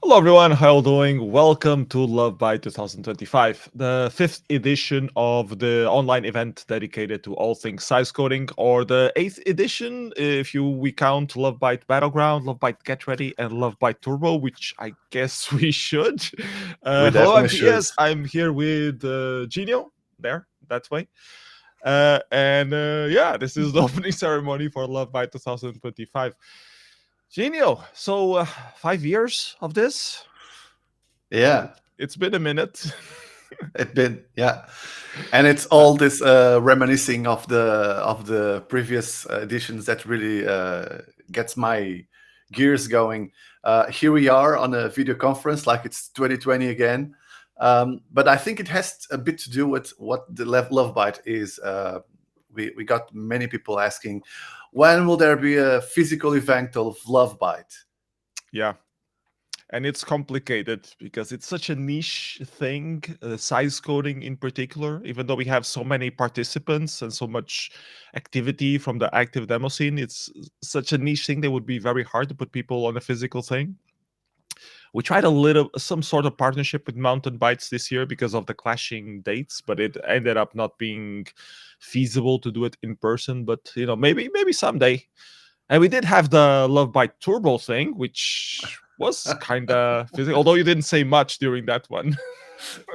Hello, everyone. How you doing? Welcome to Lovebyte 2025, the fifth edition of the online event dedicated to all things size coding, or the eighth edition if we count Lovebyte Battleground, Lovebyte Get Ready, and Lovebyte Turbo, which I guess we should. We Hello, definitely should. MPS. I'm here with Genio. There, that way. And this is the opening ceremony for Lovebyte 2025. Genio, so 5 years of this? Yeah, It's been a minute. it been yeah, and it's all this reminiscing of the previous editions that really gets my gears going. Here we are on a video conference, like it's 2020 again. But I think it has a bit to do with what the Love Bite is. We got many people asking, when will there be a physical event of Love Bite? Yeah. And it's complicated because it's such a niche thing, size coding in particular, even though we have so many participants and so much activity from the active demo scene. It's such a niche thing that would be very hard to put people on a physical thing. We tried some sort of partnership with Mountain Bytes this year because of the clashing dates, but it ended up not being feasible to do it in person. But maybe someday. And we did have the Lovebyte Turbo thing, which was kind of physical, although you didn't say much during that one.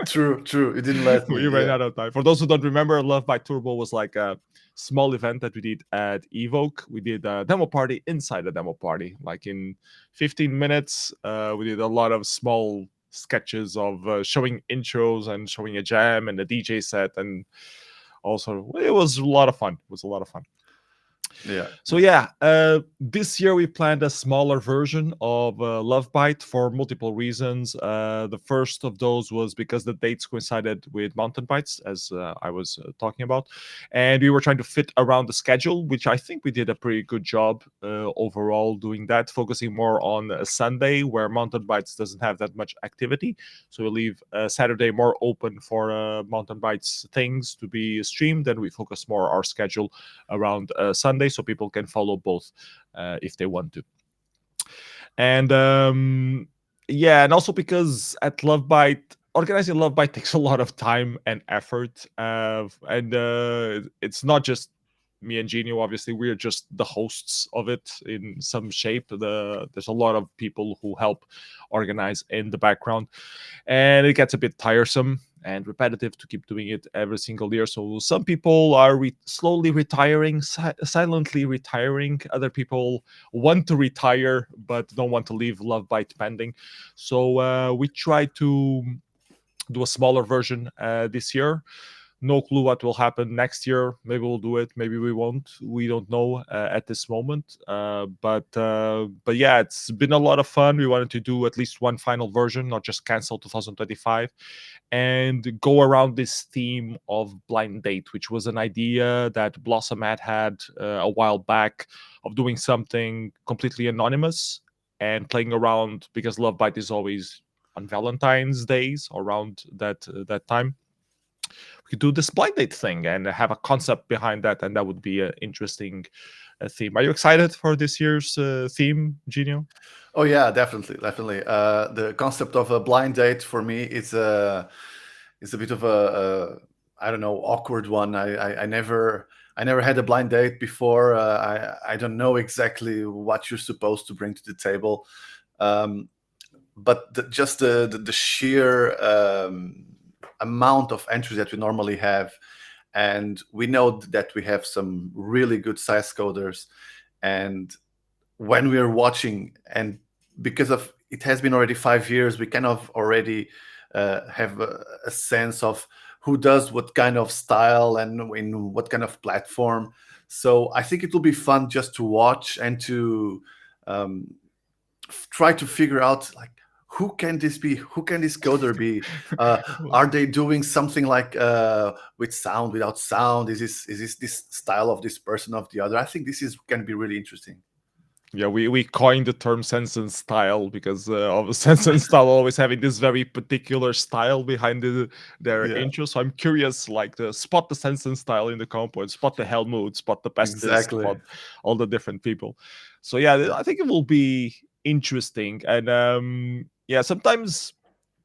True. You didn't let We me. ran Yeah. out of time. For those who don't remember, Lovebyte Turbo was like a small event that we did at Evoke. We did a demo party inside a demo party. Like in 15 minutes, we did a lot of small sketches of showing intros and showing a jam and a DJ set. And also, it was a lot of fun. It was a lot of fun. Yeah. So this year we planned a smaller version of Lovebyte for multiple reasons. The first of those was because the dates coincided with Mountain Bites, as I was talking about, and we were trying to fit around the schedule, which I think we did a pretty good job overall doing that, focusing more on a Sunday where Mountain Bites doesn't have that much activity. So we leave Saturday more open for Mountain Bites things to be streamed, and we focus more our schedule around Sunday, so people can follow both if they want to. And and also because at Lovebyte, organizing Lovebyte takes a lot of time and effort, and it's not just me and Genio. Obviously, we're just the hosts of it in some shape. There's a lot of people who help organize in the background, and it gets a bit tiresome and repetitive to keep doing it every single year. So some people are slowly retiring, silently retiring. Other people want to retire but don't want to leave Lovebyte pending. So we try to do a smaller version this year. No clue what will happen next year. Maybe we'll do it. Maybe we won't. We don't know at this moment. But yeah, it's been a lot of fun. We wanted to do at least one final version, not just cancel 2025, and go around this theme of blind date, which was an idea that Blossom had a while back of doing something completely anonymous and playing around because Lovebyte is always on Valentine's days around that time. We could do this blind date thing and have a concept behind that, and that would be an interesting theme. Are you excited for this year's theme, Genio? Oh yeah, definitely. The concept of a blind date for me is a bit of a I don't know, awkward one. I never had a blind date before. I don't know exactly what you're supposed to bring to the table. Um, but just the sheer amount of entries that we normally have, and we know that we have some really good size coders, and when we are watching, and because of it has been already 5 years, we kind of already have a sense of who does what kind of style and in what kind of platform. So I think it will be fun just to watch and to um, try to figure out, like, who can this be, who can this coder be, are they doing something like with sound, without sound, is this style of this person of the other. I think this is going to be really interesting. Yeah, we coined the term sense and style because of sense and style always having this very particular style behind their Yeah, intro. So I'm curious, like, to spot the sense and style in the compo, and spot the Helmut, spot the Pestis, exactly. spot all the different people. So yeah, I think it will be interesting. And yeah, sometimes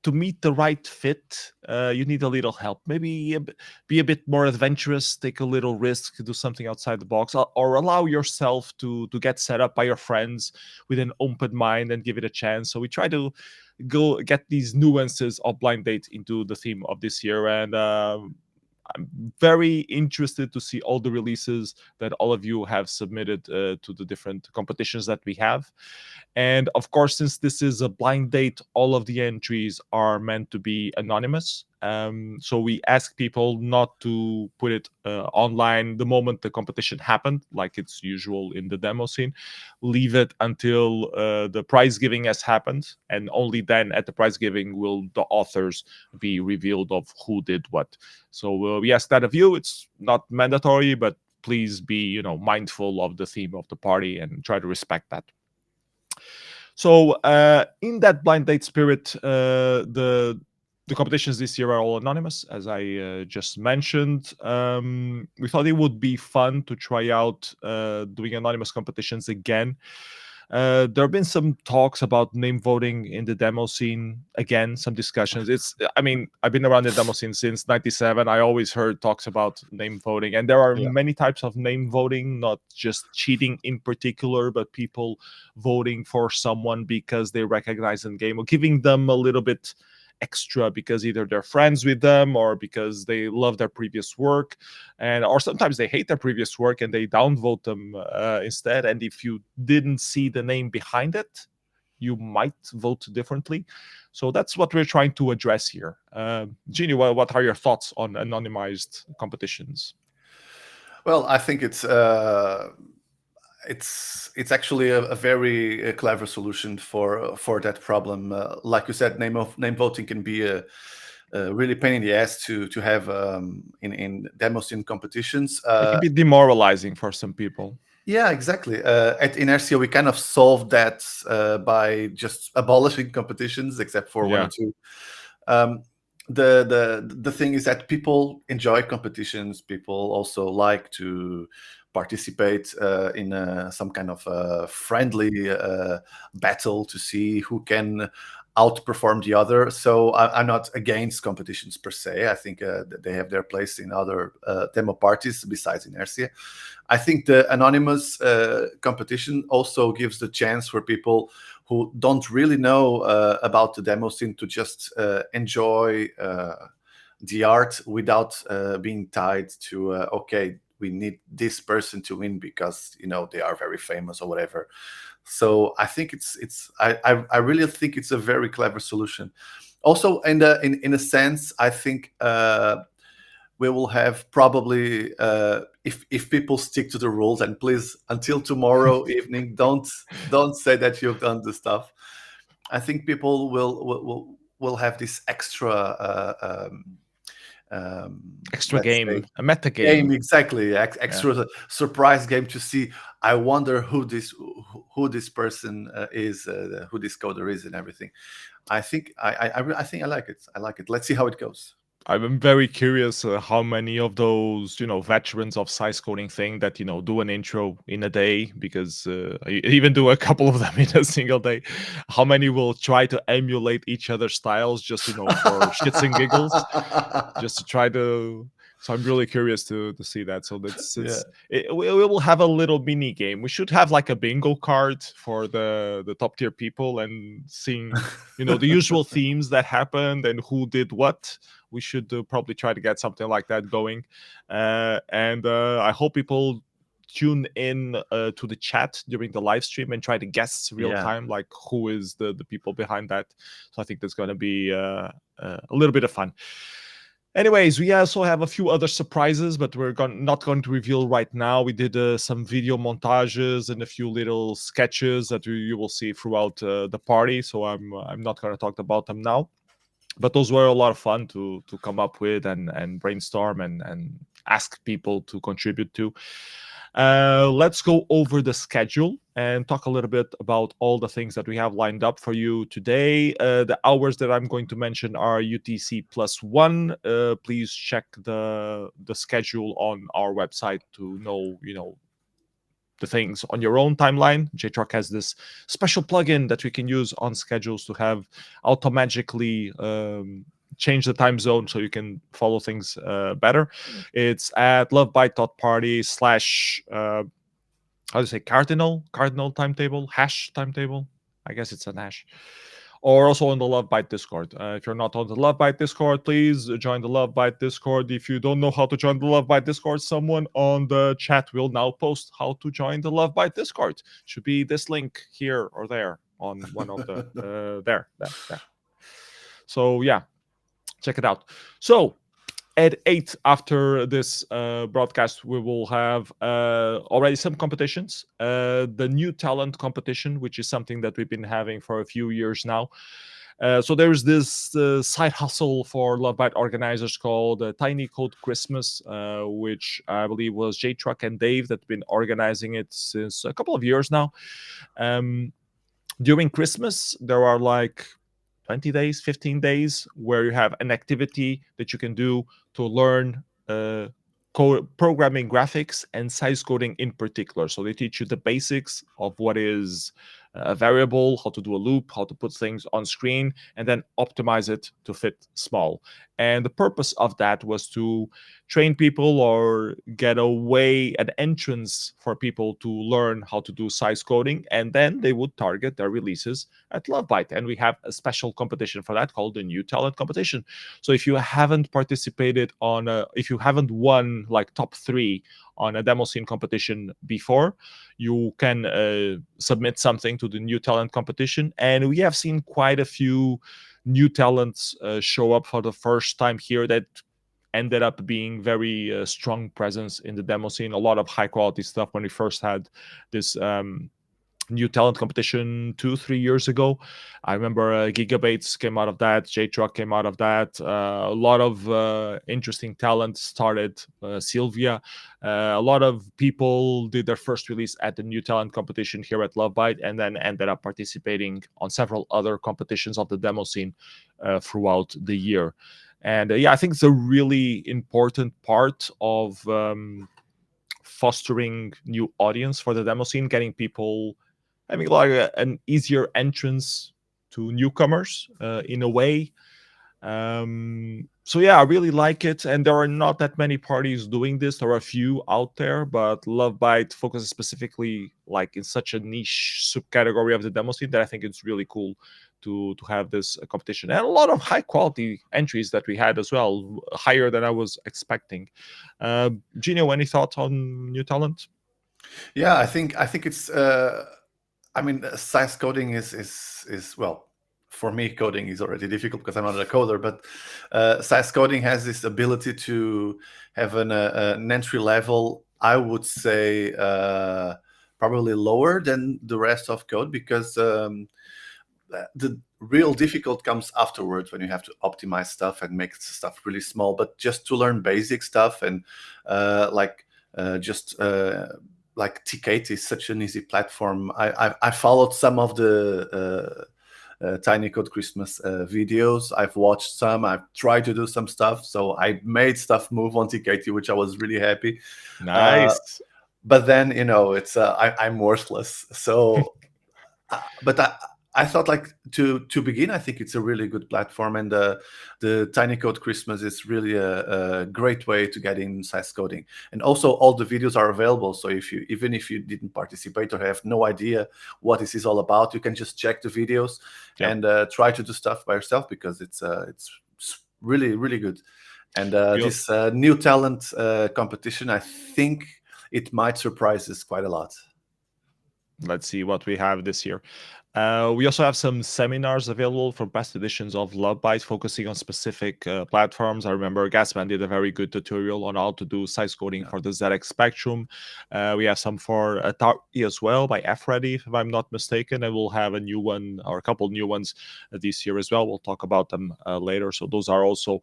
to meet the right fit, you need a little help. Maybe be a bit more adventurous, take a little risk, do something outside the box, or allow yourself to get set up by your friends with an open mind and give it a chance. So we try to go get these nuances of blind date into the theme of this year. And I'm very interested to see all the releases that all of you have submitted to the different competitions that we have. And of course, since this is a blind date, all of the entries are meant to be anonymous. So we ask people not to put it online the moment the competition happened, like it's usual in the demo scene. Leave it until the prize giving has happened, and only then at the prize giving will the authors be revealed of who did what. So we ask that of you. It's not mandatory, but please be, mindful of the theme of the party and try to respect that. So in that blind date spirit, the competitions this year are all anonymous, as I just mentioned. We thought it would be fun to try out doing anonymous competitions again. There have been some talks about name voting in the demo scene. Again, some discussions. I mean, I've been around the demo scene since '97. I always heard talks about name voting, and there are Yeah. many types of name voting, not just cheating in particular, but people voting for someone because they recognize in game or giving them a little bit extra because either they're friends with them or because they love their previous work, and or sometimes they hate their previous work and they downvote them instead. And if you didn't see the name behind it, you might vote differently. So that's what we're trying to address here. Jeannie, what are your thoughts on anonymized competitions? Well, I think it's actually a very clever solution for that problem. Like you said, name voting can be a really pain in the ass to have in demos in competitions. It can be demoralizing for some people. Yeah, exactly. At Inertia, we kind of solved that by just abolishing competitions, except for one or Yeah. two. Um, the thing is that people enjoy competitions. People also like to participate in some kind of friendly battle to see who can outperform the other. So I'm not against competitions per se. I think that they have their place in other demo parties besides Inertia. I think the anonymous competition also gives the chance for people who don't really know about the demo scene to just enjoy the art without being tied to okay, we need this person to win because they are very famous or whatever. So I think I really think it's a very clever solution. Also, in a sense, I think we will have probably if people stick to the rules, and please until tomorrow evening don't say that you've done the stuff. I think people will have this extra Extra let's say game, a meta game, game. exactly, Yeah. extra surprise game to see. I wonder who this person is, who this coder is, and everything. I think I think I like it. I like it. Let's see how it goes. I'm very curious how many of those, veterans of size coding thing that, do an intro in a day, because I even do a couple of them in a single day. How many will try to emulate each other's styles just, for shits and giggles, just to try to. So I'm really curious to see that. So Yeah. we will have a little mini game. We should have like a bingo card for the top tier people, and seeing, the usual themes that happened and who did what. We should probably try to get something like that going. And I hope people tune in to the chat during the live stream and try to guess real Yeah. time, like who is the people behind that. So I think there's going to be a little bit of fun. Anyways, we also have a few other surprises, but we're not going to reveal right now. We did some video montages and a few little sketches that you will see throughout the party. So I'm not going to talk about them now, but those were a lot of fun to come up with and brainstorm and ask people to contribute to. Let's go over the schedule and talk a little bit about all the things that we have lined up for you today. The hours that I'm going to mention are UTC +1. Please check the schedule on our website to know the things on your own timeline. JTruck has this special plugin that we can use on schedules to have automatically change the time zone so you can follow things better. It's at lovebyte.party slash how do you say cardinal timetable, hash timetable. I guess it's an hash. Or also on the Lovebyte Discord. If you're not on the Lovebyte Discord, please join the Lovebyte Discord. If you don't know how to join the Lovebyte Discord, someone on the chat will now post how to join the Lovebyte Discord. Should be this link here or there on one of the there. So yeah, check it out. So at 8 after this broadcast, we will have already some competitions. The new talent competition, which is something that we've been having for a few years now. So there's this side hustle for Lovebyte organizers called Tiny Code Christmas, which I believe was J Truck and Dave that have been organizing it since a couple of years now. During Christmas, there are like 20 days, 15 days where you have an activity that you can do to learn programming graphics and size coding in particular. So they teach you the basics of what is a variable, how to do a loop, how to put things on screen, and then optimize it to fit small. And the purpose of that was to train people or get a way, an entrance for people to learn how to do size coding, and then they would target their releases at Lovebyte. And we have a special competition for that called the New Talent Competition. So if you haven't participated if you haven't won like top 3 on a demo scene competition before, you can submit something to the New Talent Competition. And we have seen quite a few new talents show up for the first time here that ended up being very strong presence in the demo scene. A lot of high quality stuff when we first had this new talent competition 2-3 years ago. I remember Gigabates came out of that, JTruck came out of that. A lot of interesting talent started. Sylvia, a lot of people did their first release at the new talent competition here at Lovebyte, and then ended up participating on several other competitions of the demo scene throughout the year. And yeah, I think it's a really important part of fostering new audience for the demo scene, getting people having like an easier entrance to newcomers in a way. So yeah, I really like it, and there are not that many parties doing this. There are a few out there, but Lovebyte focuses specifically like in such a niche subcategory of the demo scene that I think it's really cool to have this competition, and a lot of high quality entries that we had as well, higher than I was expecting. Gino, any thoughts on new talent? Yeah, I think it's. I mean, size coding is well. For me, coding is already difficult because I'm not a coder. But size coding has this ability to have an entry level. I would say probably lower than the rest of code, because the real difficult comes afterwards when you have to optimize stuff and make stuff really small. But just to learn basic stuff and just like T8 is such an easy platform. I followed some of the Tiny Code Christmas videos. I've watched some. I've tried to do some stuff. So I made stuff move on TKT, which I was really happy. Nice. But then it's I'm worthless. So, but I thought like to begin, I think it's a really good platform, and the Tiny Code Christmas is really a great way to get in size coding. And also all the videos are available, so even if you didn't participate or have no idea what this is all about, you can just check the videos and try to do stuff by yourself, because it's really, really good. And this new talent competition, I think it might surprise us quite a lot. Let's see what we have this year. We also have some seminars available for past editions of Lovebyte, focusing on specific platforms. I remember Gasman did a very good tutorial on how to do size coding for the ZX Spectrum. We have some for Atari as well by FReady, if I'm not mistaken, and we'll have a new one or a couple new ones this year as well. We'll talk about them later. So those are also,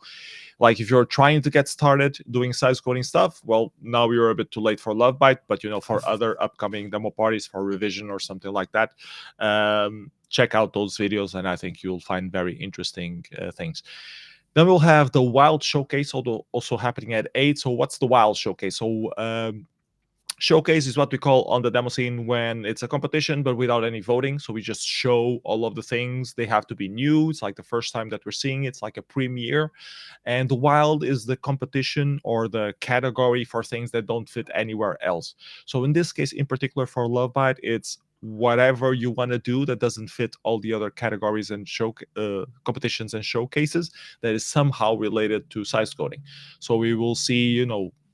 like, if you're trying to get started doing size coding stuff, well, now you're a bit too late for Lovebyte, but for other upcoming demo parties, for revision or something like that, check out those videos, and I think you'll find very interesting things. Then we'll have the Wild Showcase, also happening at 8. So what's the Wild Showcase? So Showcase is what we call on the demo scene when it's a competition but without any voting. So we just show all of the things. They have to be new. It's like the first time that we're seeing it. It's like a premiere. And wild is the competition or the category for things that don't fit anywhere else. So in this case, in particular for Lovebyte, it's whatever you want to do that doesn't fit all the other categories and show competitions and showcases that is somehow related to size coding. So we will see,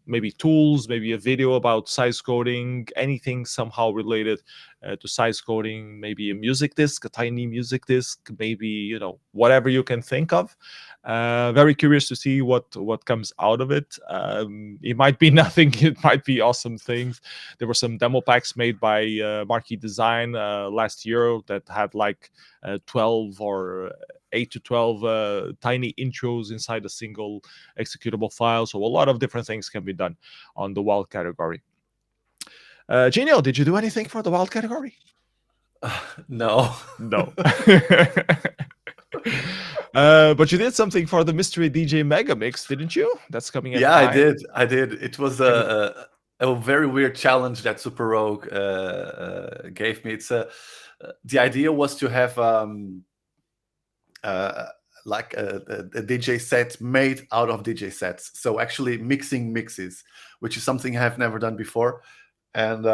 maybe tools, maybe a video about size coding, anything somehow related to size coding, maybe a music disc, a tiny music disc, maybe whatever you can think of. Very curious to see what comes out of it. It might be nothing, it might be awesome things. There were some demo packs made by Marquee Design last year that had like 12 or 8 to 12 tiny intros inside a single executable file. So a lot of different things can be done on the wild category. Genio, did you do anything for the wild category? No. No. But you did something for the Mystery DJ Mega Mix, didn't you? That's coming at Yeah, I 9. did. I did. It was Tell me. a very weird challenge that Super Rogue gave me. The idea was to have uh, like a DJ set made out of DJ sets. So actually mixing mixes, which is something I have never done before. And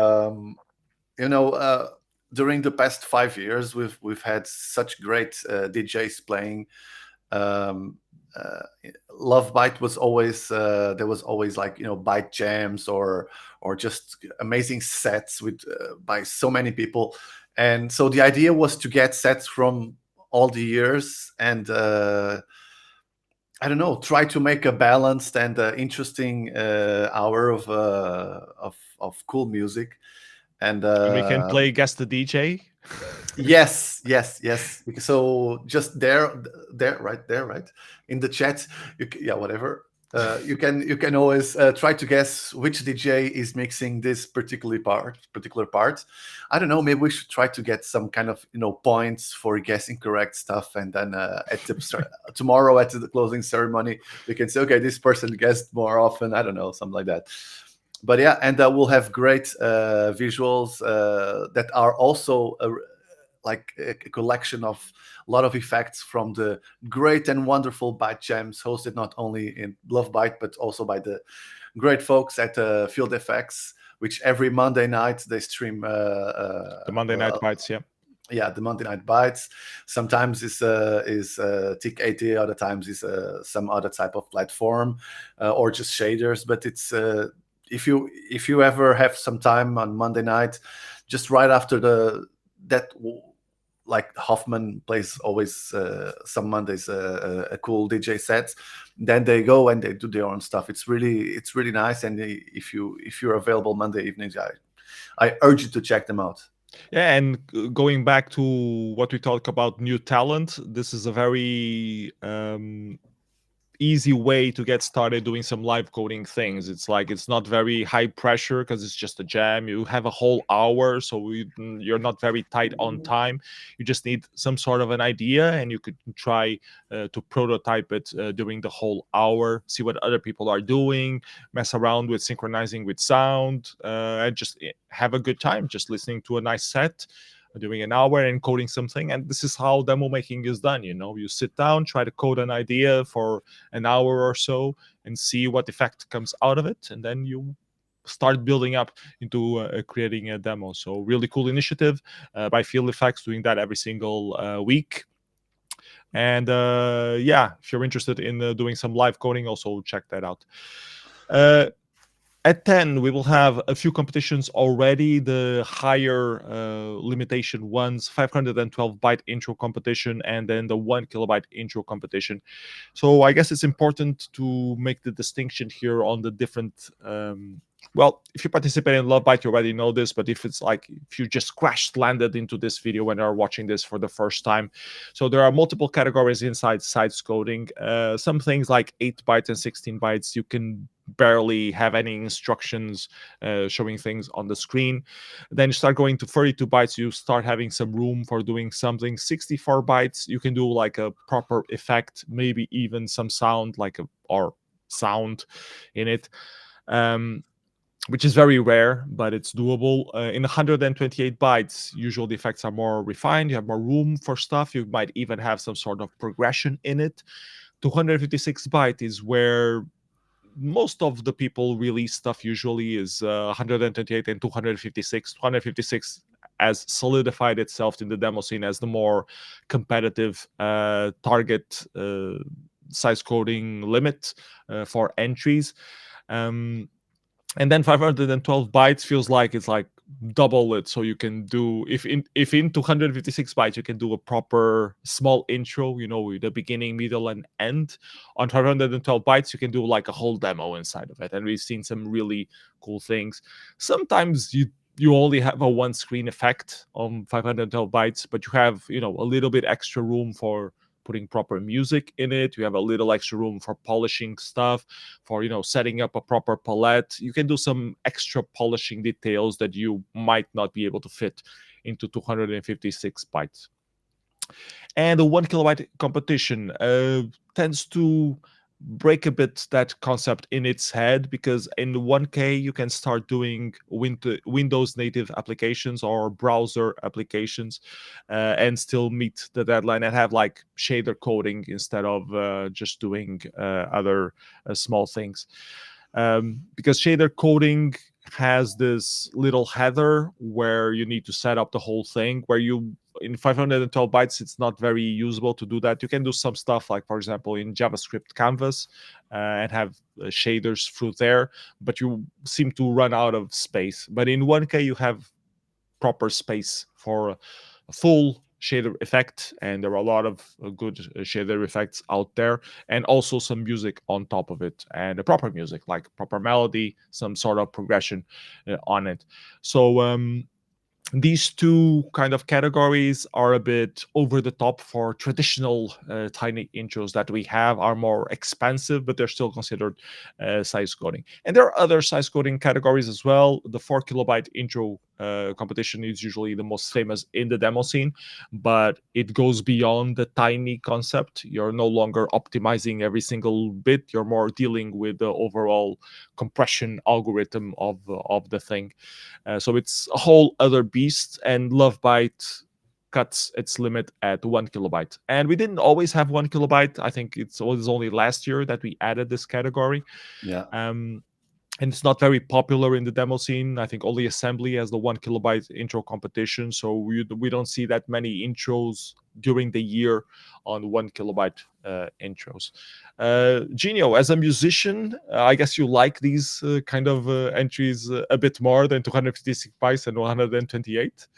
you know, during the past 5 years, we've had such great DJs playing. Um, uh, Lovebyte was always there was always like byte jams or just amazing sets with by so many people, and so the idea was to get sets from all the years and I don't know, try to make a balanced and interesting hour of cool music. And And we can play Guess the DJ. yes, yes, yes. So just there, right there, right in the chat. Yeah, whatever. You can always try to guess which DJ is mixing this particular part. I don't know. Maybe we should try to get some kind of points for guessing correct stuff, and then tomorrow at the closing ceremony, we can say, okay, this person guessed more often. I don't know, something like that. But yeah, and we'll have great visuals that are also like a collection of a lot of effects from the great and wonderful Byte Jams hosted not only in Lovebyte but also by the great folks at Field FX, which every Monday night they stream. The Monday Night Bites, yeah. Yeah, the Monday Night Bytes. Sometimes is TIC 80, other times is some other type of platform or just shaders. But it's if you ever have some time on Monday night, just right after that like Hoffman plays always some Mondays a cool DJ sets. Then they go and they do their own stuff. It's really nice. And if you're available Monday evenings, I urge you to check them out. Yeah, and going back to what we talk about new talent, this is a very easy way to get started doing some live coding things. It's like it's not very high pressure because it's just a jam. You have a whole hour, so you're not very tight on time. You just need some sort of an idea, and you could try to prototype it during the whole hour, see what other people are doing, mess around with synchronizing with sound, and just have a good time just listening to a nice set during an hour and coding something. And this is how demo making is done. You sit down, try to code an idea for an hour or so and see what effect comes out of it, and then you start building up into creating a demo. So really cool initiative by Field Effects, doing that every single week. And yeah, if you're interested in doing some live coding, also check that out. At 10, we will have a few competitions already. The higher limitation ones, 512 byte intro competition, and then the 1 kilobyte intro competition. So I guess it's important to make the distinction here on the different. Well, if you participate in Lovebyte, you already know this, but if it's like if you just crash landed into this video when you're watching this for the first time, so there are multiple categories inside size coding. Some things like 8 bytes and 16 bytes, you can barely have any instructions showing things on the screen. Then you start going to 32 bytes, you start having some room for doing something. 64 bytes, you can do like a proper effect, maybe even some sound, like or sound in it. which is very rare, but it's doable. In 128 bytes, usually the effects are more refined. You have more room for stuff. You might even have some sort of progression in it. 256 byte is where most of the people release stuff usually is 128 and 256. 256 has solidified itself in the demo scene as the more competitive target size coding limit for entries. Um, and then 512 bytes feels like it's like double it, so you can do, if in 256 bytes you can do a proper small intro, with the beginning, middle, and end. On 512 bytes you can do like a whole demo inside of it, and we've seen some really cool things. Sometimes you only have a one screen effect on 512 bytes, but you have a little bit extra room for putting proper music in it. You have a little extra room for polishing stuff, for setting up a proper palette. You can do some extra polishing details that you might not be able to fit into 256 bytes. And the 1 kilobyte competition tends to break a bit that concept in its head, because in 1K you can start doing Windows native applications or browser applications, and still meet the deadline and have like shader coding instead of just doing other small things. Because shader coding has this little header where you need to set up the whole thing, where you in 512 bytes it's not very usable to do that. You can do some stuff like, for example, in JavaScript canvas, and have shaders through there, but you seem to run out of space. But in 1K you have proper space for a full shader effect, and there are a lot of good shader effects out there, and also some music on top of it, and a proper music, like proper melody, some sort of progression on it. So these two kind of categories are a bit over the top for traditional tiny intros that we have, are more expensive, but they're still considered size coding. And there are other size coding categories as well. The 4 kilobyte intro competition is usually the most famous in the demo scene, but it goes beyond the tiny concept. You're no longer optimizing every single bit, you're more dealing with the overall compression algorithm of the thing. So it's a whole other beast, and Lovebyte cuts its limit at 1 kilobyte. And we didn't always have 1 kilobyte. I think it was only last year that we added this category. Yeah. Um, and it's not very popular in the demo scene. I think only Assembly has the 1 kilobyte intro competition, so we don't see that many intros during the year on 1 kilobyte intros. Genio, as a musician, I guess you like these kind of entries a bit more than 256 bytes and 128.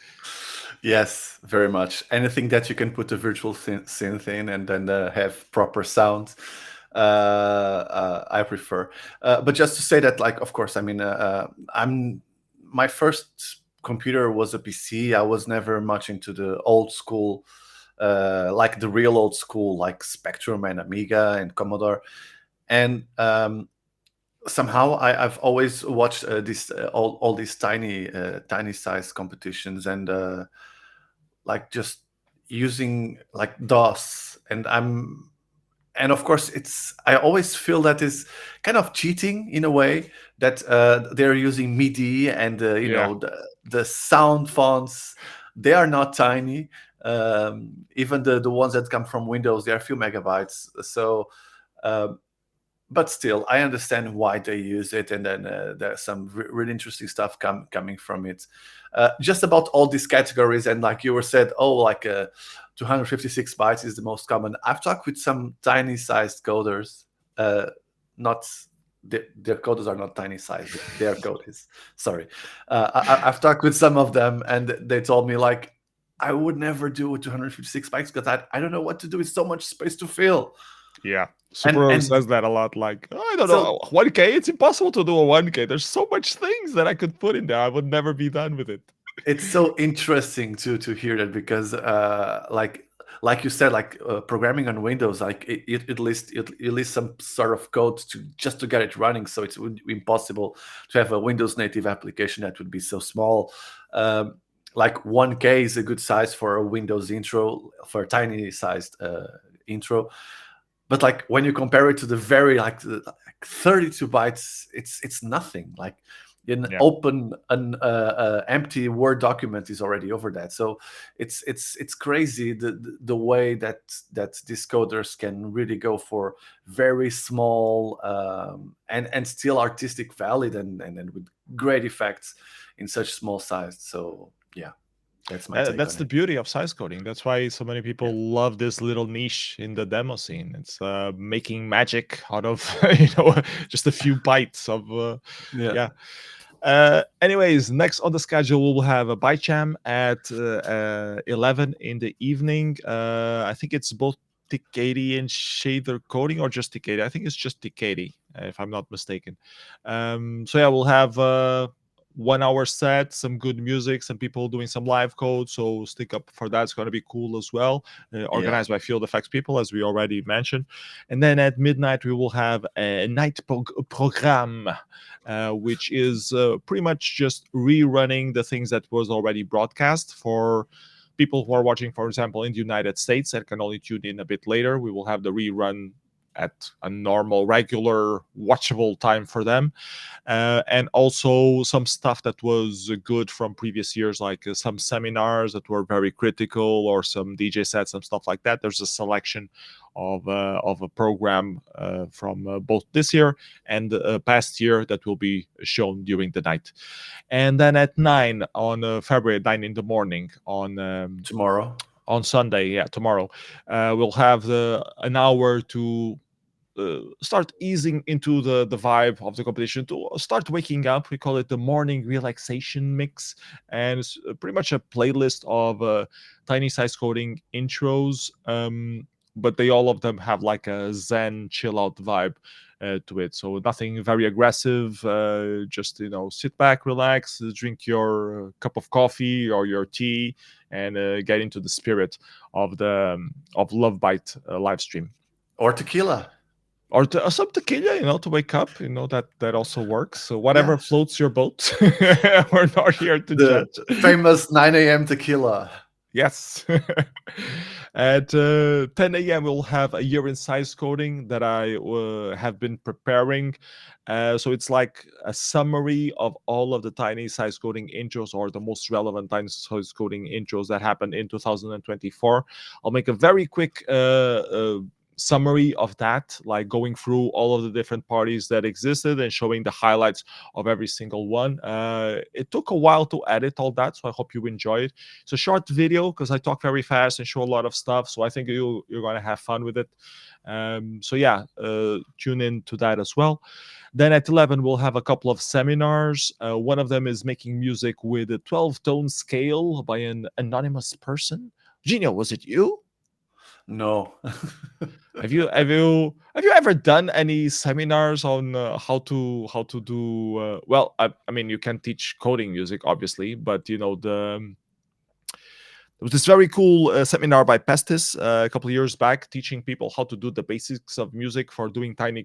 Yes, very much. Anything that you can put a virtual synth in and then have proper sound, I prefer. But just to say that, like, of course, I mean, I'm my first computer was a PC. I was never much into the old school, like the real old school, like Spectrum and Amiga and Commodore, and somehow I've always watched this all these tiny size competitions, and like just using like DOS, and of course it's I always feel that is kind of cheating in a way, that they're using MIDI, and Yeah. the sound fonts, they are not tiny. Even the ones that come from Windows, they are a few megabytes. So um, but still, I understand why they use it, and then there's some really interesting stuff coming from it. Just about all these categories, and like you were said, oh, like 256 bytes is the most common. I've talked with some tiny sized coders, not their coders are not tiny sized. Their code is, sorry. I've talked with some of them, and they told me like, I would never do 256 bytes because I don't know what to do. It's so much space to fill. Yeah. And Super and says that a lot. Like, "Oh, I don't so know, 1K, it's impossible to do a 1K. There's so much things that I could put in there. I would never be done with it." it's so interesting to hear that, because like you said, like programming on Windows, like it lists some sort of code to just to get it running, so it's impossible to have a Windows native application that would be so small. um, like 1K is a good size for a Windows intro, for a tiny sized intro, but like when you compare it to the very like 32 bytes, it's nothing. Like An Yeah. open an empty Word document is already over that. So it's crazy the way that these coders can really go for very small and still artistic valid and with great effects in such small size. So yeah, that's my take That's on the it. beauty of size coding. That's why so many Yeah. people love this little niche in the demo scene. It's making magic out of just a few bytes of Yeah. yeah. Anyways, next on the schedule we'll have a byte jam at 11 in the evening. I think it's both TK80 and shader coding, or just TK80. I think it's just TK80, if I'm not mistaken. So yeah, we'll have 1 hour set, some good music, some people doing some live code. So stick up for that. It's going to be cool as well. Yeah. Organized by Field Effects people, as we already mentioned. And then at midnight we will have a night program, which is pretty much just rerunning the things that was already broadcast for people who are watching, for example, in the United States and can only tune in a bit later. We will have the rerun at a normal, regular, watchable time for them. And also some stuff that was good from previous years, like some seminars that were very critical, or some DJ sets and stuff like that. There's a selection of a program from both this year and past year that will be shown during the night. And then at 9 on February 9 in the morning Tomorrow. on Sunday, yeah, tomorrow, we'll have an hour to start easing into the vibe of the competition, to start waking up. We call it the morning relaxation mix, and it's pretty much a playlist of tiny size coding intros, but they all of them have like a zen chill out vibe to it. So nothing very aggressive, just sit back, relax, drink your cup of coffee or your tea, and get into the spirit of the of Lovebyte live stream. Or tequila. Or some tequila, to wake up. That also works. So Yeah. whatever floats your boat. We're not here to The judge. famous 9 a.m. tequila. Yes. At 10 a.m., we'll have a year in size coding that I have been preparing. So it's like a summary of all of the tiny size coding intros, or the most relevant tiny size coding intros that happened in 2024. I'll make a very quick summary of that, like going through all of the different parties that existed and showing the highlights of every single one. It took a while to edit all that, so I hope you enjoy it. It's a short video because I talk very fast and show a lot of stuff, so I think you're going to have fun with it. So yeah, tune in to that as well. Then at 11, we'll have a couple of seminars. One of them is making music with a 12-tone scale by an anonymous person. Gino, was it you? No. Have you ever done any seminars on how to do well, I mean, you can teach coding music obviously, but there was this very cool seminar by Pestis a couple of years back, teaching people how to do the basics of music for doing tiny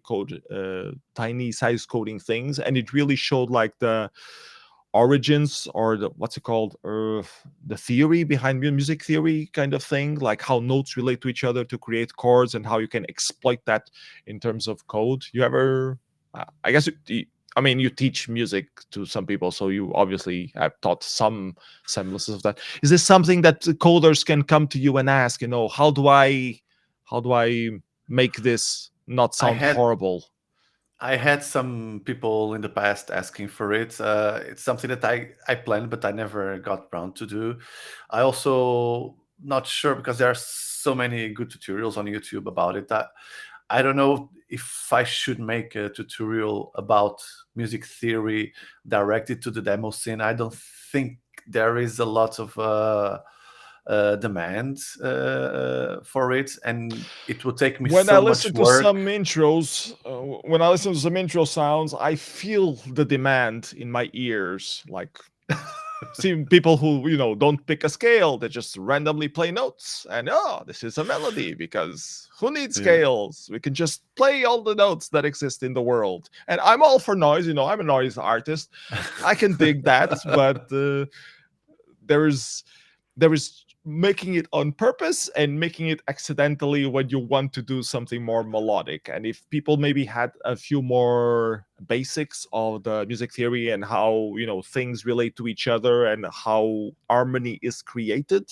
size coding things, and it really showed like the origins, or the what's it called, the theory behind music theory kind of thing, like how notes relate to each other to create chords, and how you can exploit that in terms of code. You ever I guess I mean, you teach music to some people, so you obviously have taught some semblances of that. Is this something that the coders can come to you and ask, how do I make this not I sound had horrible? I had some people in the past asking for it. It's something that I planned, but I never got around to do. I also not sure because there are so many good tutorials on YouTube about it. I don't know if I should make a tutorial about music theory directed to the demo scene. I don't think there is a lot of demand for it, and it would take me When I so much listen to work. some intros, when I listen to some intro sounds, I feel the demand in my ears. Like, see people who don't pick a scale; they just randomly play notes, and this is a melody, because who needs Yeah. scales? We can just play all the notes that exist in the world. And I'm all for noise. I'm a noise artist. I can dig that, but there is there is making it on purpose and making it accidentally when you want to do something more melodic. And if people maybe had a few more basics of the music theory and how, things relate to each other and how harmony is created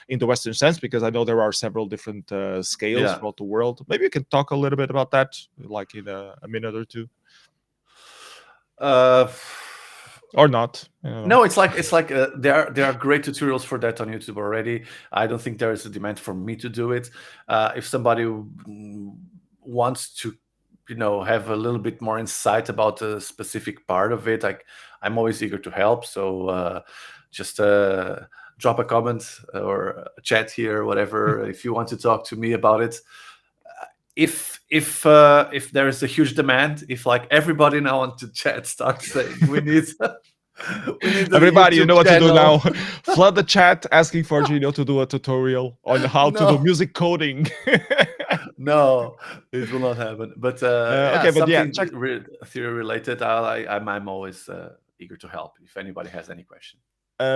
in the Western sense, because I know there are several different scales Yeah. throughout the world. Maybe you can talk a little bit about that, like in a minute or two, Uh, or not. I don't know. no, it's like there are great tutorials for that on YouTube already. I don't think there is a demand for me to do it. If somebody wants to, have a little bit more insight about a specific part of it, like I'm always eager to help. So just drop a comment or a chat here, whatever, if you want to talk to me about it. If there is a huge demand, if like everybody now on the chat starts saying we need we need the Everybody, you YouTube know what to do now. channel. Flood the chat asking for Gino to do a tutorial on how to do No, music coding. no, it will not happen. But yeah, Okay, but yeah, something check. theory related. I'm always eager to help if anybody has any question.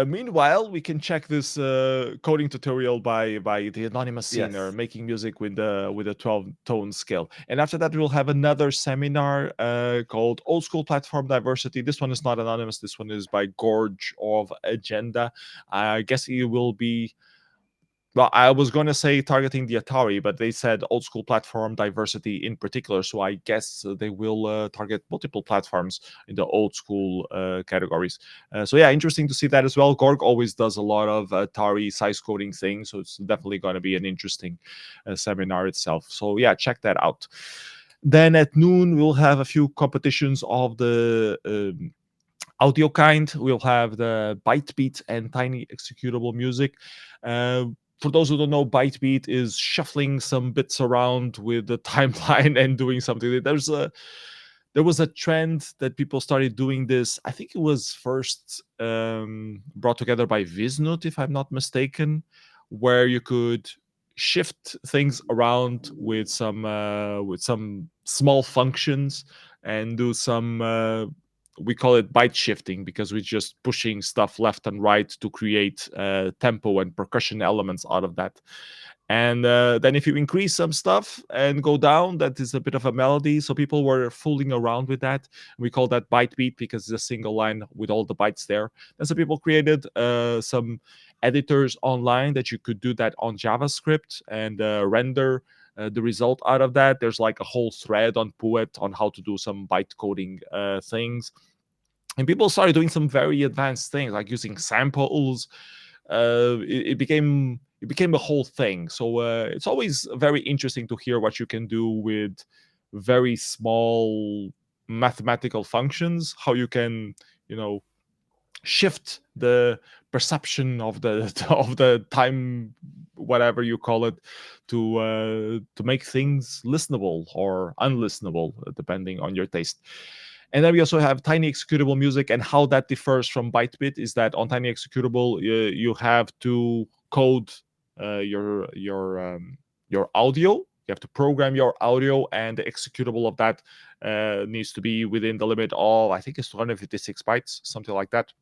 Meanwhile, we can check this coding tutorial by the anonymous singer Yes. making music with a 12-tone scale. And after that, we'll have another seminar called Old School Platform Diversity. This one is not anonymous. This one is by Gorge of Agenda. I guess it will be. Well, I was going to say targeting the Atari, but they said old school platform diversity in particular. So I guess they will target multiple platforms in the old school categories. So yeah, interesting to see that as well. Gorg always does a lot of Atari size coding things, so it's definitely going to be an interesting seminar itself. So yeah, check that out. Then at noon we'll have a few competitions of the audio kind. We'll have the byte beat and tiny executable music. Uh, for those who don't know, byte beat is shuffling some bits around with the timeline and doing something. There was a trend that people started doing this. I think it was first brought together by Visnut, if I'm not mistaken, where you could shift things around with some small functions and do some we call it byte shifting because we're just pushing stuff left and right to create tempo and percussion elements out of that. And then if you increase some stuff and go down, that is a bit of a melody. So people were fooling around with that. We call that byte beat because it's a single line with all the bytes there. And so people created some editors online that you could do that on JavaScript and render the result out of that. There's like a whole thread on Poet on how to do some byte coding things. And people started doing some very advanced things like using samples. It became a whole thing. So it's always very interesting to hear what you can do with very small mathematical functions. How you can, you know, shift the perception of the of the time, whatever you call it, to make things listenable or unlistenable, depending on your taste. And then we also have tiny executable music, and how that differs from bytebit is that on tiny executable you have to code your audio. You have to program your audio, and the executable of that needs to be within the limit of, I think it's 256 bytes, something like that.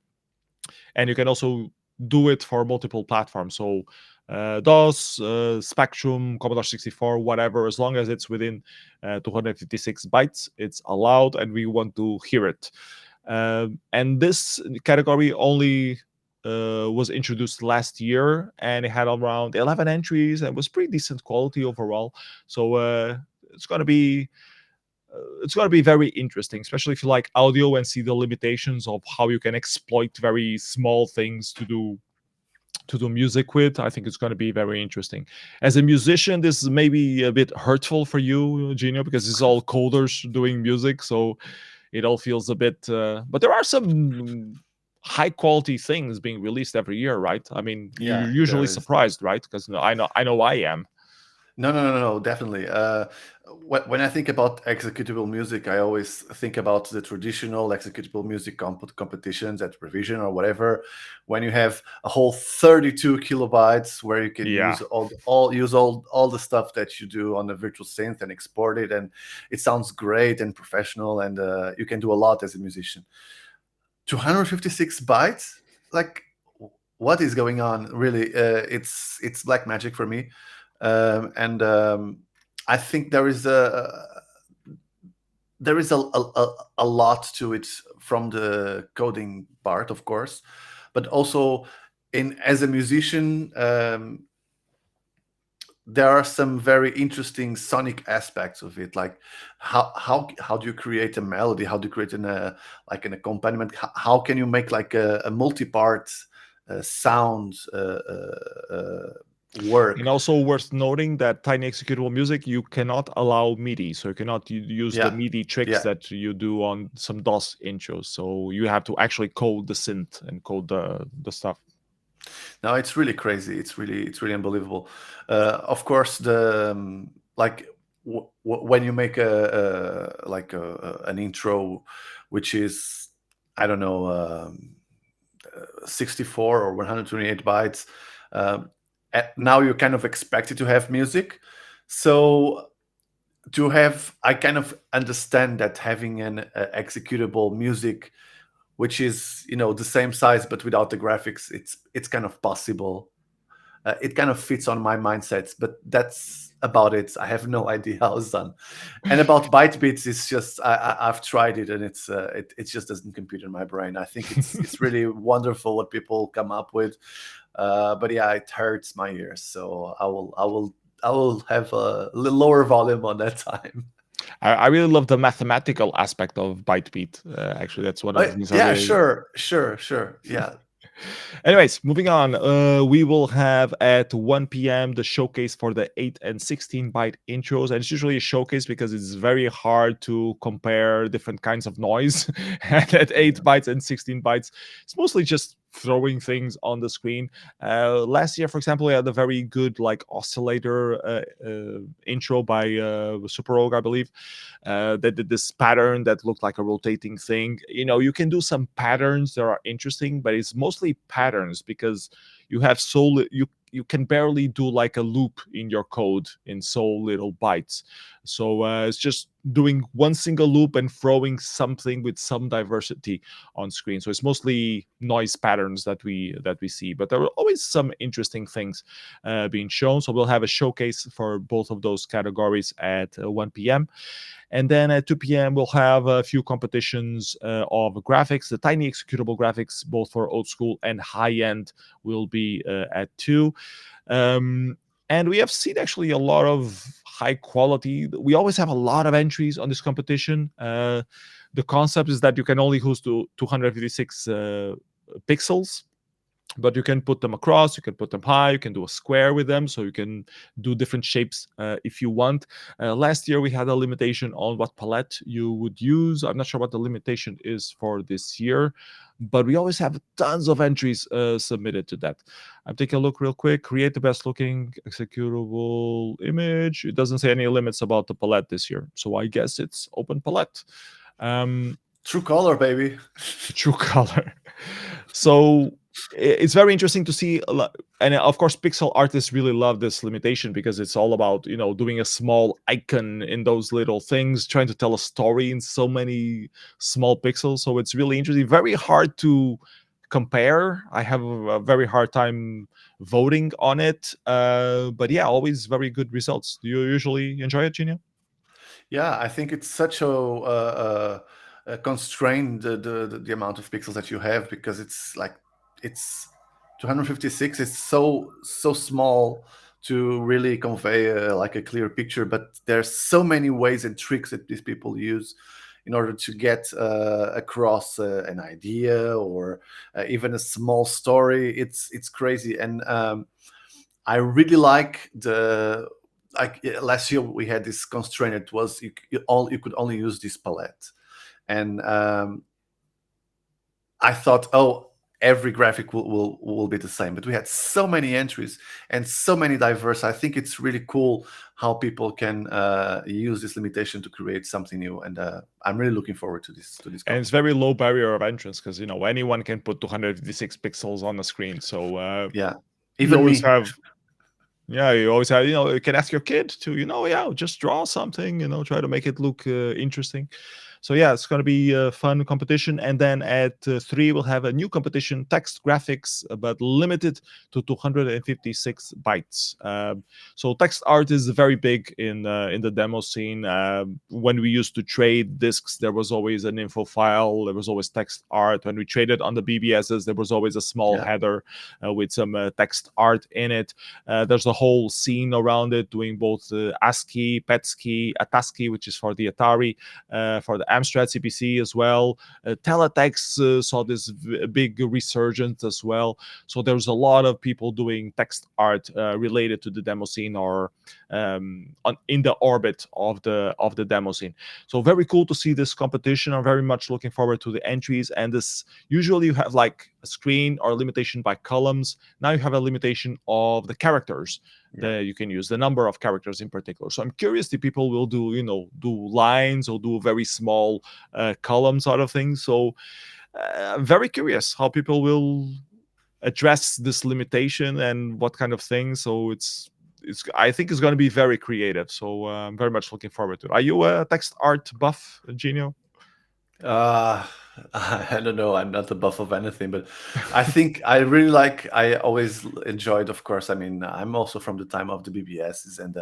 And you can also do it for multiple platforms. So DOS, Spectrum, Commodore 64, whatever, as long as it's within 256 bytes, it's allowed, and we want to hear it. And this category only was introduced last year, and it had around 11 entries and was pretty decent quality overall. So it's going to be it's going to be very interesting, especially if you like audio and see the limitations of how you can exploit very small things to do music with. I think it's going to be very interesting. As a musician, this is maybe a bit hurtful for you, Gino, because it's all coders doing music, so it all feels a bit. But there are some high quality things being released every year, right? I mean, Yeah, you're usually there is. surprised, right? Because I know I am. No, no, no, no, definitely. When I think about executable music, I always think about the traditional executable music competitions at Revision or whatever, when you have a whole 32 kilobytes where you can Yeah. use all the stuff that you do on the virtual synth and export it, and it sounds great and professional, and you can do a lot as a musician. 256 bytes, like what is going on? Really, it's black magic for me, and I think there is a lot to it from the coding part, of course, but also in as a musician. There are some very interesting sonic aspects of it, like how do you create a melody, how do you create like an accompaniment, how can you make like a multi-part sound And work. also worth noting that tiny executable music, you cannot allow MIDI, so you cannot use the Yeah, MIDI tricks yeah. that you do on some DOS intros. So you have to actually code the synth and code the stuff. No, it's really crazy. It's really unbelievable. Of course, the like when you make an intro, which is, I don't know, 64 or 128 bytes. Um, Now you're kind of expected to have music. So I kind of understand that having an executable music, which is, the same size but without the graphics, it's kind of possible. It kind of fits on my mindset, but that's about it. I have no idea how it's done. And about byte bits, it's just I've tried it, and it just doesn't compute in my brain. I think it's really wonderful what people come up with, but yeah, it hurts my ears. So I will have a little lower volume on that time. I really love the mathematical aspect of Bytebeat. Actually, that's one of the things I Yeah, really. sure, yeah. Anyways, moving on. We will have at 1 p.m. the showcase for the 8 and 16 byte intros. And it's usually a showcase because it's very hard to compare different kinds of noise. And at 8 bytes and 16 bytes, it's mostly just throwing things on the screen. Last year, for example, we had a very good like oscillator intro by Super Rogue, I believe. That did this pattern that looked like a rotating thing. You can do some patterns that are interesting, but it's mostly patterns because you have you can barely do like a loop in your code in so little bytes. So it's just doing one single loop and throwing something with some diversity on screen. So it's mostly noise patterns that we see, but there are always some interesting things being shown. So we'll have a showcase for both of those categories at 1 p.m. And then at 2 p.m., we'll have a few competitions of graphics. The tiny executable graphics, both for old school and high end, will be at 2. And we have seen actually a lot of high quality. We always have a lot of entries on this competition. The concept is that you can only host to 256 pixels, but you can put them across, you can put them high, you can do a square with them, so you can do different shapes if you want. Last year we had a limitation on what palette you would use. I'm not sure what the limitation is for this year, but we always have tons of entries submitted to that. I'm taking a look real quick. Create the best looking executable image. It doesn't say any limits about the palette this year, so I guess it's open palette. True color, baby. True color. So it's very interesting to see, and of course pixel artists really love this limitation because it's all about doing a small icon in those little things, trying to tell a story in so many small pixels. So it's really interesting, very hard to compare. I have a very hard time voting on it, but yeah, always very good results. Do you usually enjoy it, Genia? Yeah, I think it's such a constraint, the amount of pixels that you have, because it's like it's 256. It's so small to really convey like a clear picture. But there's so many ways and tricks that these people use in order to get across an idea or even a small story. It's crazy, and I really like the like last year we had this constraint. It was you could only use this palette, and I thought, oh, every graphic will be the same. But we had so many entries and so many diverse. I think it's really cool how people can use this limitation to create something new, and I'm really looking forward to this And it's competition. very low barrier of entrance because anyone can put 256 pixels on the screen. So Yeah, you even always me. have Yeah, you always have, you can ask your kid to, yeah, just draw something, try to make it look interesting. So yeah, it's going to be a fun competition. And then at 3, we'll have a new competition, text graphics, but limited to 256 bytes. So text art is very big in the demo scene. When we used to trade discs, there was always an info file. There was always text art. When we traded on the BBSs, there was always a small Yeah. header with some text art in it. There's a whole scene around it, doing both ASCII, PETSCII, ATASCII, which is for the Atari, for the Amstrad CPC as well. Teletext saw this big resurgence as well. So there's a lot of people doing text art related to the demo scene or in the orbit of the demo scene. So very cool to see this competition. I'm very much looking forward to the entries. And this usually you have like a screen or a limitation by columns. Now you have a limitation of the characters Yeah. that you can use, the number of characters in particular. So I'm curious if people will do, do lines or do very small columns out of things. So very curious how people will address this limitation and what kind of thing. So it's I think it's going to be very creative. So I'm very much looking forward to it. Are you a text art buff, Genio? Uh, I don't know. I'm not a buff of anything, but I think I really like. I always enjoyed, of course. I mean, I'm also from the time of the BBSs, and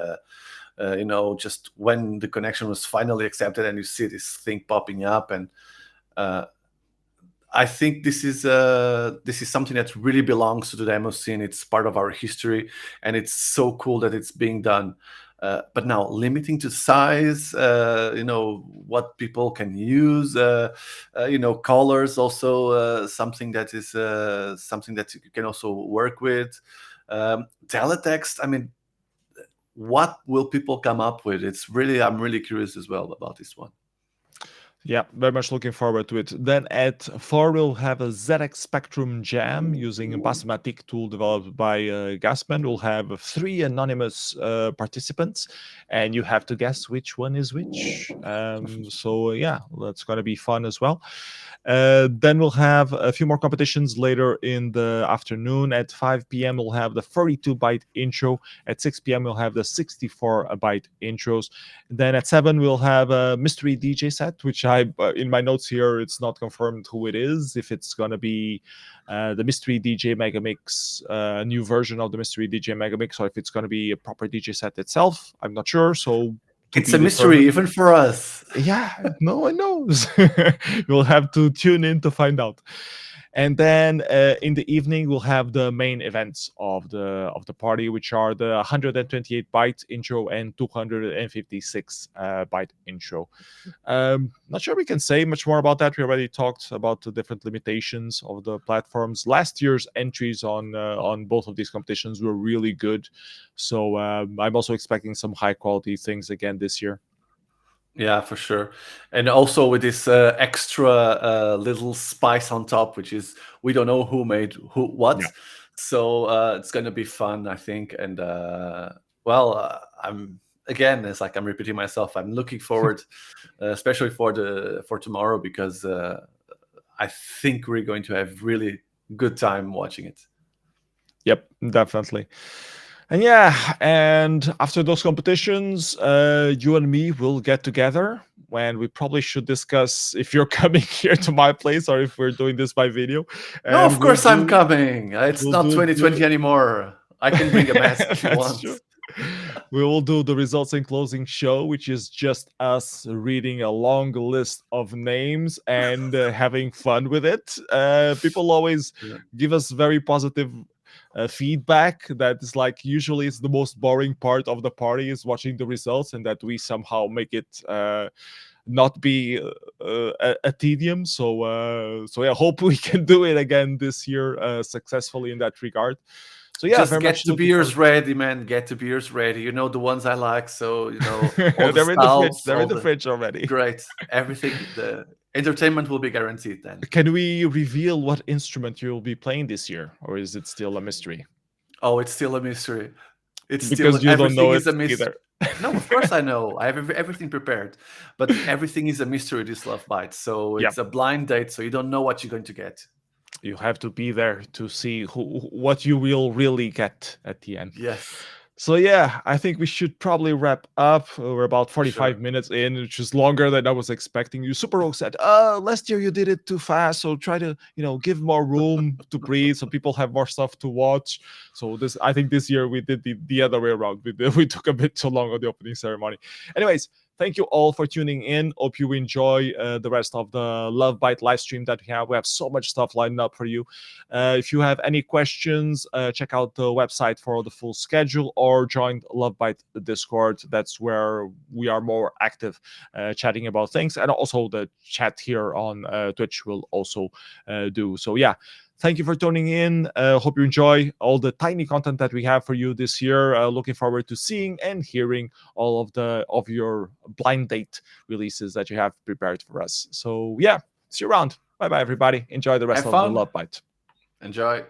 just when the connection was finally accepted, and you see this thing popping up, and uh, I think this is something that really belongs to the demo scene. It's part of our history, and it's so cool that it's being done. But now limiting to size, what people can use, colors also something that is something that you can also work with. Teletext. I mean, what will people come up with? I'm really curious as well about this one. Yeah, very much looking forward to it. Then at 4, we'll have a ZX Spectrum Jam using a Basmatic tool developed by Gasman. We'll have 3 anonymous participants, and you have to guess which one is which. So yeah, that's going to be fun as well. Then we'll have a few more competitions later in the afternoon. At 5 p.m., we'll have the 32-byte intro. At 6 p.m., we'll have the 64-byte intros. Then at 7, we'll have a mystery DJ set, which in my notes here, it's not confirmed who it is. If it's going to be the mystery DJ Megamix, a new version of the mystery DJ Megamix, or if it's going to be a proper DJ set itself, I'm not sure. So to It's be a mystery determined. even for us. Yeah, no one knows. You'll have to tune in to find out. And then in the evening, we'll have the main events of the party, which are the 128 byte intro and 256 byte intro. Not sure we can say much more about that. We already talked about the different limitations of the platforms. Last year's entries on both of these competitions were really good, so I'm also expecting some high quality things again this year. Yeah, for sure. And also with this extra little spice on top, which is we don't know who made who what. Yeah. So it's going to be fun, I think. And I'm again, it's like I'm repeating myself. I'm looking forward, especially for tomorrow, because I think we're going to have really good time watching it. Yep, definitely. And yeah, and after those competitions, you and me will get together when we probably should discuss if you're coming here to my place or if we're doing this by video. No, And of course I'm coming. It's we'll not do 2020 anymore. I can bring a mask if you that's want. true. We will do the results and closing show, which is just us reading a long list of names and having fun with it. People always Yeah. give us very positive feedback that is like usually it's the most boring part of the party is watching the results, and that we somehow make it not be a tedium. So yeah, hope we can do it again this year successfully in that regard. So yeah, Just very much get the looking forward. beers ready, man. Get the beers ready. You know the ones I like. So all the They're in the fridge. stouts, They're in all the the fridge already. great everything. The entertainment will be guaranteed then. Can we reveal what instrument you'll be playing this year, or is it still a mystery? Oh, it's still a mystery. It's still Because you don't everything know is it a mystery. either. No, of course I know. I have everything prepared, but everything is a mystery. This Love Bite, so Yeah, it's a blind date. So you don't know what you're going to get. you have to be there to see what you will really get at the end. Yes. So yeah, I think we should probably wrap up. We're about For 45 sure. minutes in, which is longer than I was expecting. You Super Rogue said, last year you did it too fast, so try to, give more room to breathe so people have more stuff to watch." So I think this year we did the other way around. We took a bit too long on the opening ceremony. Anyways, thank you all for tuning in. Hope you enjoy the rest of the Lovebyte live stream that we have. We have so much stuff lined up for you. If you have any questions, check out the website for the full schedule or join Lovebyte Discord. That's where we are more active chatting about things. And also the chat here on Twitch will also do. So, yeah. Thank you for tuning in. Hope you enjoy all the tiny content that we have for you this year. Looking forward to seeing and hearing all of your blind date releases that you have prepared for us. So yeah, see you around. Bye bye, everybody. Enjoy the rest Have of the fun. Love Bite. Enjoy.